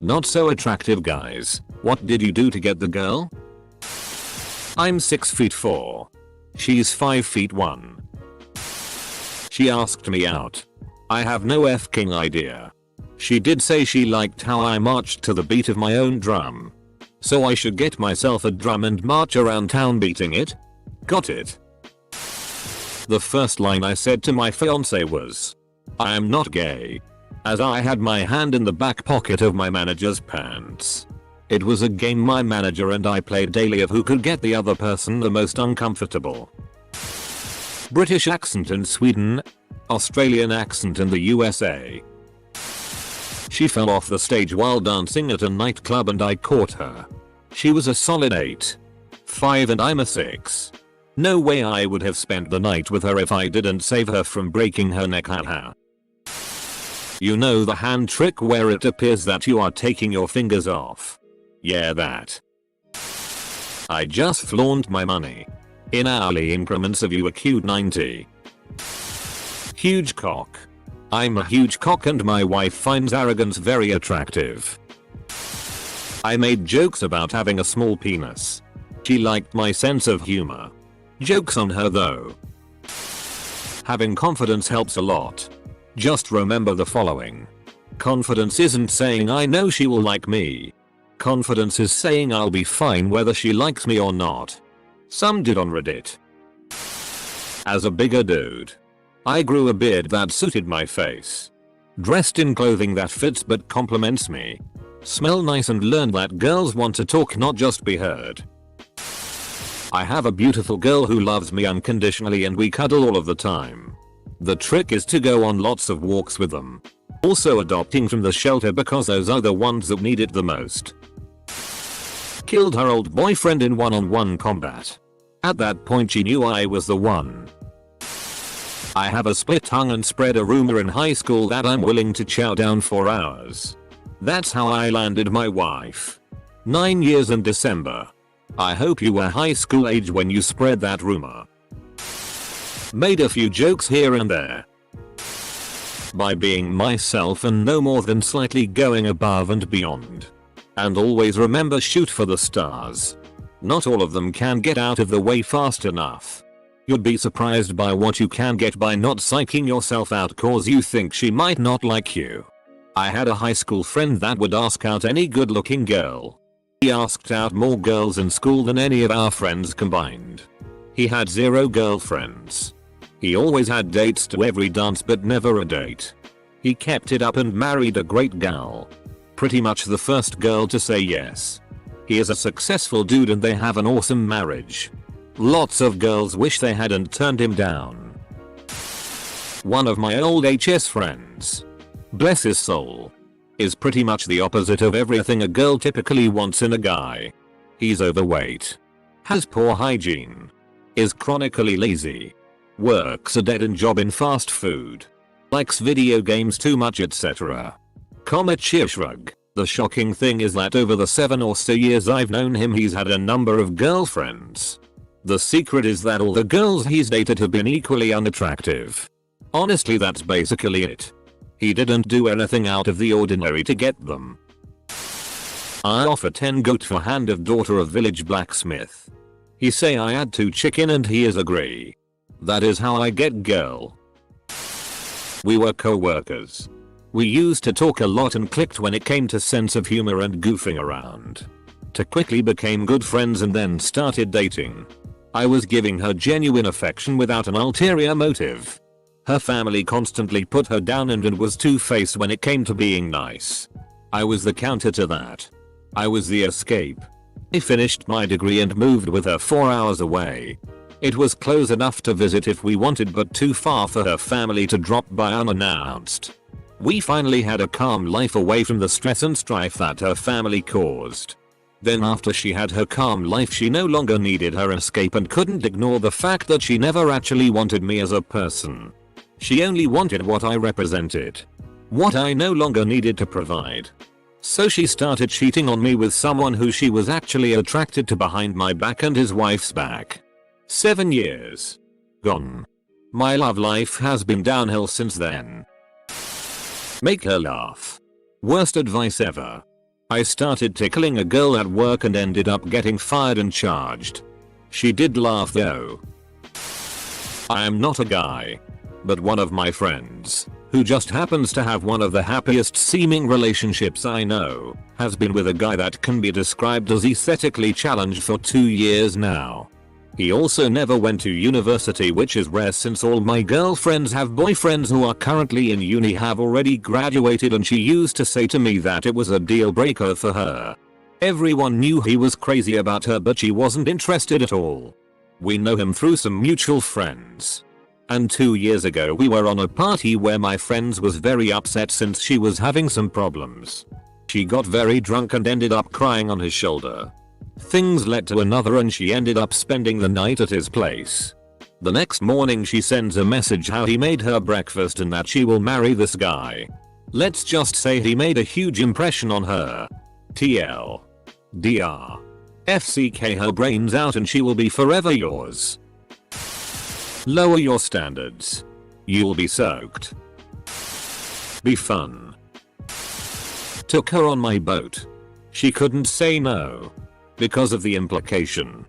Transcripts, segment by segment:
Not so attractive guys. What did you do to get the girl? I'm 6 feet 4. She's 5 feet 1. She asked me out. I have no fking idea. She did say she liked how I marched to the beat of my own drum. So I should get myself a drum and march around town beating it? Got it. The first line I said to my fiance was, I am not gay. As I had my hand in the back pocket of my manager's pants. It was a game my manager and I played daily of who could get the other person the most uncomfortable. British accent in Sweden. Australian accent in the USA. She fell off the stage while dancing at a nightclub and I caught her. She was a solid 8'5" and I'm a 6. No way I would have spent the night with her if I didn't save her from breaking her neck, haha. You know the hand trick where it appears that you are taking your fingers off? Yeah, that. I just flaunt my money. In hourly increments of you.I 90. Huge cock. I'm a huge cock and my wife finds arrogance very attractive. I made jokes about having a small penis. She liked my sense of humor. Jokes on her though. Having confidence helps a lot. Just remember the following. Confidence isn't saying I know she will like me. Confidence is saying I'll be fine whether she likes me or not. Some did on Reddit. As a bigger dude, I grew a beard that suited my face. Dressed in clothing that fits but compliments me. Smell nice and learned that girls want to talk, not just be heard. I have a beautiful girl who loves me unconditionally and we cuddle all of the time. The trick is to go on lots of walks with them. Also adopting from the shelter because those are the ones that need it the most. Killed her old boyfriend in one-on-one combat. At that point she knew I was the one. I have a split tongue and spread a rumor in high school that I'm willing to chow down for hours. That's how I landed my wife. 9 years in December. I hope you were high school age when you spread that rumor. Made a few jokes here and there. By being myself and no more than slightly going above and beyond. And always remember, shoot for the stars. Not all of them can get out of the way fast enough. You'd be surprised by what you can get by not psyching yourself out cause you think she might not like you. I had a high school friend that would ask out any good looking girl. He asked out more girls in school than any of our friends combined. He had 0 girlfriends. He always had dates to every dance but never a date. He kept it up and married a great gal. Pretty much the first girl to say yes. He is a successful dude and they have an awesome marriage. Lots of girls wish they hadn't turned him down. One of my old HS friends, bless his soul, is pretty much the opposite of everything a girl typically wants in a guy. He's overweight, has poor hygiene, is chronically lazy, works a dead-end job in fast food, likes video games too much, etc. Cheer shrug. The shocking thing is that over the 7 or so years I've known him he's had a number of girlfriends. The secret is that all the girls he's dated have been equally unattractive. Honestly, that's basically it. He didn't do anything out of the ordinary to get them. I offer 10 goat for hand of daughter of village blacksmith. He say I add 2 chicken and he is agree. That is how I get girl. We were co-workers. We used to talk a lot and clicked when it came to sense of humor and goofing around. To quickly became good friends and then started dating. I was giving her genuine affection without an ulterior motive. Her family constantly put her down and was two-faced when it came to being nice. I was the counter to that. I was the escape. I finished my degree and moved with her 4 hours away. It was close enough to visit if we wanted but too far for her family to drop by unannounced. We finally had a calm life away from the stress and strife that her family caused. Then after she had her calm life she no longer needed her escape and couldn't ignore the fact that she never actually wanted me as a person. She only wanted what I represented. What I no longer needed to provide. So she started cheating on me with someone who she was actually attracted to behind my back and his wife's back. 7 years. Gone. My love life has been downhill since then. Make her laugh. Worst advice ever. I started tickling a girl at work and ended up getting fired and charged. She did laugh though. I am not a guy, but one of my friends, who just happens to have one of the happiest seeming relationships I know, has been with a guy that can be described as aesthetically challenged for 2 years now. He also never went to university, which is rare since all my girlfriends have boyfriends who are currently in uni have already graduated, and she used to say to me that it was a deal breaker for her. Everyone knew he was crazy about her, but she wasn't interested at all. We know him through some mutual friends. And 2 years ago we were on a party where my friends was very upset since she was having some problems. She got very drunk and ended up crying on his shoulder. Things led to another and she ended up spending the night at his place. The next morning she sends a message how he made her breakfast and that she will marry this guy. Let's just say he made a huge impression on her. TL. DR. FCK her brains out and she will be forever yours. Lower your standards. You'll be soaked. Be fun. Took her on my boat. She couldn't say no. Because of the implication.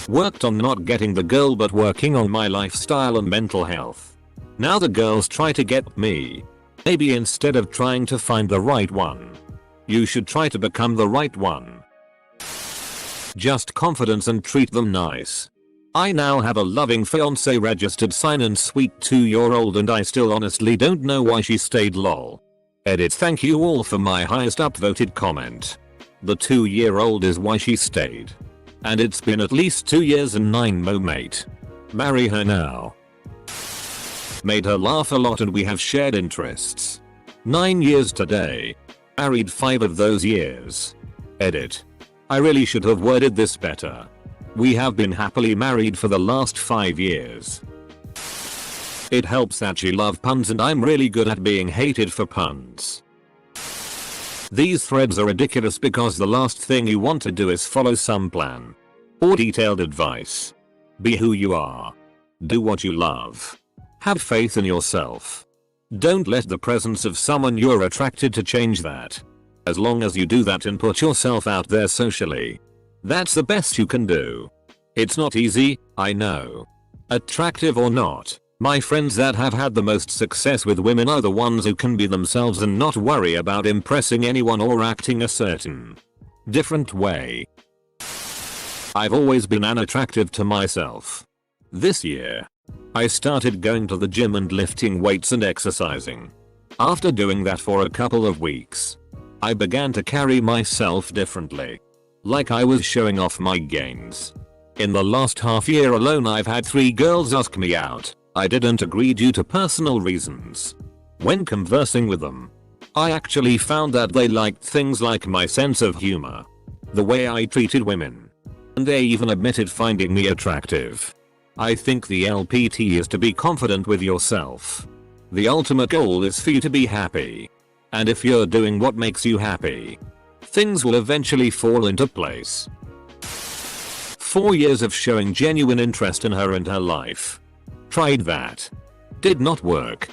Worked on not getting the girl but working on my lifestyle and mental health. Now the girls try to get me. Maybe instead of trying to find the right one, you should try to become the right one. Just confidence and treat them nice. I now have a loving fiance, registered sign and sweet 2-year-old, and I still honestly don't know why she stayed lol. Edit. Thank you all for my highest upvoted comment. The 2-year-old is why she stayed. And it's been at least 2 years and 9 mo mate. Marry her now. Made her laugh a lot and we have shared interests. 9 years today. Married 5 of those years. Edit. I really should have worded this better. We have been happily married for the last 5 years. It helps that she loves puns and I'm really good at being hated for puns. These threads are ridiculous because the last thing you want to do is follow some plan or detailed advice. Be who you are. Do what you love. Have faith in yourself. Don't let the presence of someone you're attracted to change that. As long as you do that and put yourself out there socially, that's the best you can do. It's not easy, I know. Attractive or not, my friends that have had the most success with women are the ones who can be themselves and not worry about impressing anyone or acting a certain different way. I've always been unattractive to myself. This year, I started going to the gym and lifting weights and exercising. After doing that for a couple of weeks, I began to carry myself differently. Like I was showing off my gains. In the last half year alone I've had 3 girls ask me out. I didn't agree due to personal reasons. When conversing with them, I actually found that they liked things like my sense of humor, the way I treated women, and they even admitted finding me attractive. I think the LPT is to be confident with yourself. The ultimate goal is for you to be happy. And if you're doing what makes you happy, things will eventually fall into place. 4 years of showing genuine interest in her and her life. Tried that. Did not work.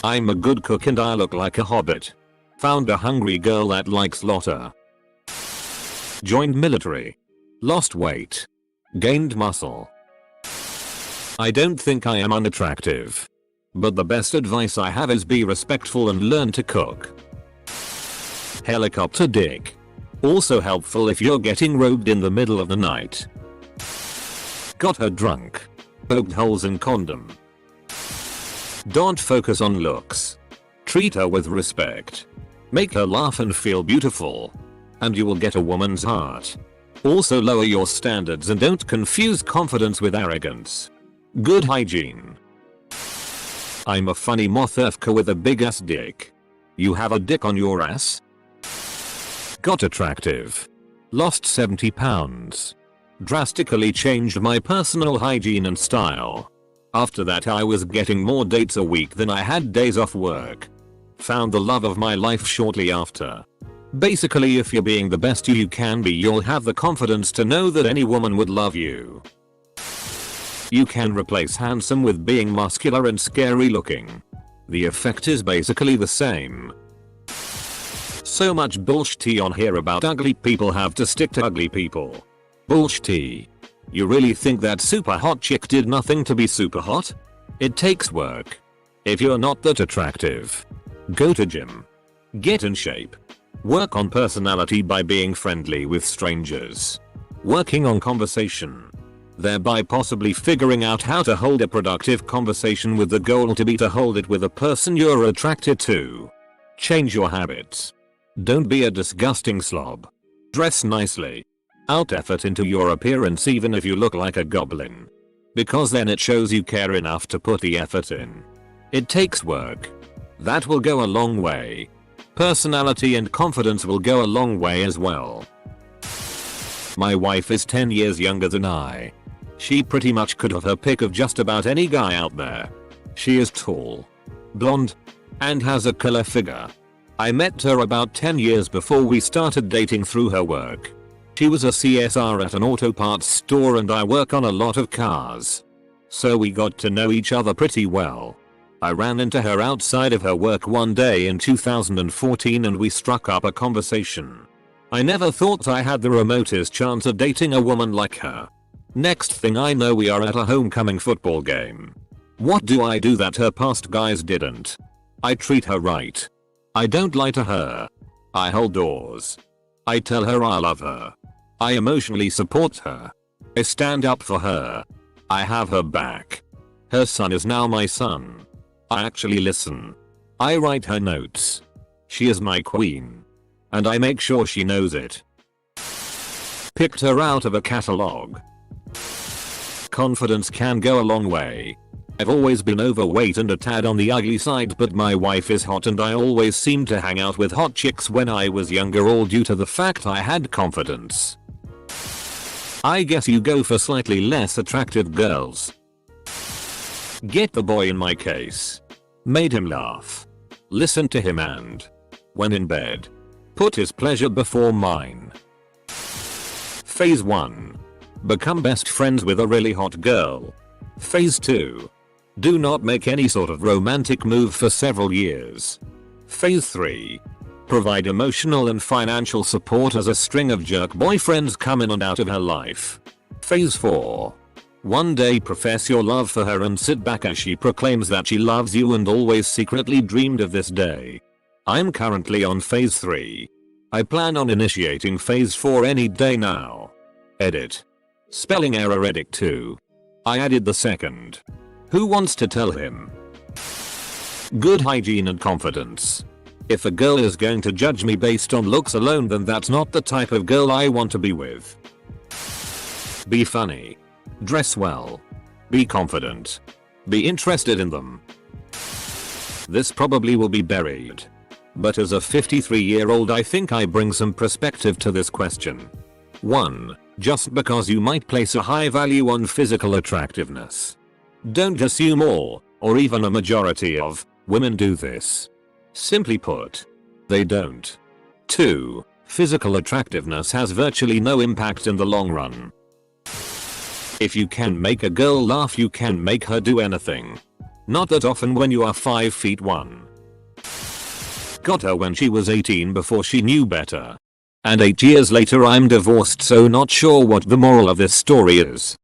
I'm a good cook and I look like a hobbit. Found a hungry girl that likes slaughter. Joined military. Lost weight. Gained muscle. I don't think I am unattractive. But the best advice I have is be respectful and learn to cook. Helicopter dick. Also helpful if you're getting robbed in the middle of the night. Got her drunk. Poked holes in condom. Don't focus on looks. Treat her with respect. Make her laugh and feel beautiful. And you will get a woman's heart. Also lower your standards and don't confuse confidence with arrogance. Good hygiene. I'm a funny motherfucker with a big ass dick. You have a dick on your ass? Got attractive. Lost 70 pounds. Drastically changed my personal hygiene and style. After that I was getting more dates a week than I had days off work. Found the love of my life shortly after. Basically if you're being the best you can be, you'll have the confidence to know that any woman would love you. You can replace handsome with being muscular and scary looking. The effect is basically the same. So much bullshit on here about ugly people have to stick to ugly people. Bullshit. You really think that super hot chick did nothing to be super hot? It takes work. If you're not that attractive, go to gym. Get in shape. Work on personality by being friendly with strangers. Working on conversation. Thereby possibly figuring out how to hold a productive conversation with the goal to be to hold it with a person you're attracted to. Change your habits. Don't be a disgusting slob. Dress nicely. Out effort into your appearance even if you look like a goblin. Because then it shows you care enough to put the effort in. It takes work. That will go a long way. Personality and confidence will go a long way as well. My wife is 10 years younger than I. She pretty much could have her pick of just about any guy out there. She is tall, blonde, and has a killer figure. I met her about 10 years before we started dating through her work. She was a CSR at an auto parts store and I work on a lot of cars. So we got to know each other pretty well. I ran into her outside of her work one day in 2014 and we struck up a conversation. I never thought I had the remotest chance of dating a woman like her. Next thing I know we are at a homecoming football game. What do I do that her past guys didn't? I treat her right. I don't lie to her. I hold doors. I tell her I love her. I emotionally support her. I stand up for her. I have her back. Her son is now my son. I actually listen. I write her notes. She is my queen. And I make sure she knows it. Picked her out of a catalog. Confidence can go a long way. I've always been overweight and a tad on the ugly side, but my wife is hot and I always seemed to hang out with hot chicks when I was younger, all due to the fact I had confidence. I guess you go for slightly less attractive girls. Get the boy in my case. Made him laugh. Listened to him and, when in bed, put his pleasure before mine. Phase 1. Become best friends with a really hot girl. Phase 2. Do not make any sort of romantic move for several years. Phase 3. Provide emotional and financial support as a string of jerk boyfriends come in and out of her life. Phase 4. One day profess your love for her and sit back as she proclaims that she loves you and always secretly dreamed of this day. I'm currently on phase 3. I plan on initiating phase 4 any day now. Edit. Spelling error edit 2. I added the second. Who wants to tell him? Good hygiene and confidence. If a girl is going to judge me based on looks alone, then that's not the type of girl I want to be with. Be funny. Dress well. Be confident. Be interested in them. This probably will be buried. But as a 53-year-old I think I bring some perspective to this question. 1. Just because you might place a high value on physical attractiveness, don't assume all, or even a majority of, women do this. Simply put, they don't. 2. Physical attractiveness has virtually no impact in the long run. If you can make a girl laugh, you can make her do anything. Not that often when you are 5'1". Got her when she was 18 before she knew better. And 8 years later I'm divorced, so not sure what the moral of this story is.